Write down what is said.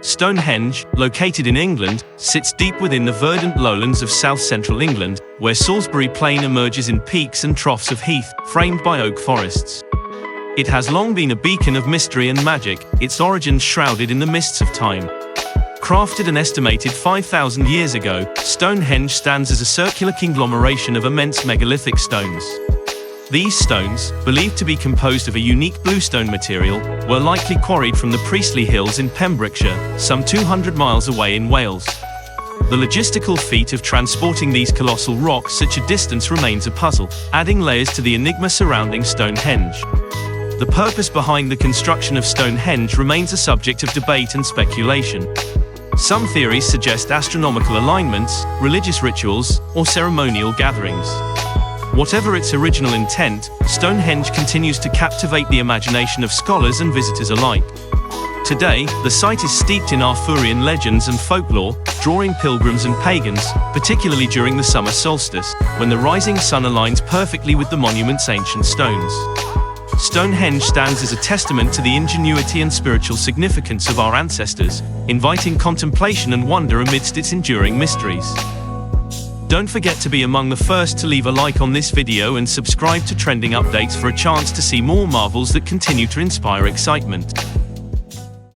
Stonehenge, located in England, sits deep within the verdant lowlands of south-central England, where Salisbury Plain emerges in peaks and troughs of heath, framed by oak forests. It has long been a beacon of mystery and magic, its origins shrouded in the mists of time. Crafted an estimated 5,000 years ago, Stonehenge stands as a circular conglomeration of immense megalithic stones. These stones, believed to be composed of a unique bluestone material, were likely quarried from the Priestley Hills in Pembrokeshire, some 200 miles away in Wales. The logistical feat of transporting these colossal rocks such a distance remains a puzzle, adding layers to the enigma surrounding Stonehenge. The purpose behind the construction of Stonehenge remains a subject of debate and speculation. Some theories suggest astronomical alignments, religious rituals, or ceremonial gatherings. Whatever its original intent, Stonehenge continues to captivate the imagination of scholars and visitors alike. Today, the site is steeped in Arthurian legends and folklore, drawing pilgrims and pagans, particularly during the summer solstice, when the rising sun aligns perfectly with the monument's ancient stones. Stonehenge stands as a testament to the ingenuity and spiritual significance of our ancestors, inviting contemplation and wonder amidst its enduring mysteries. Don't forget to be among the first to leave a like on this video and subscribe to Trending Updates for a chance to see more marvels that continue to inspire excitement.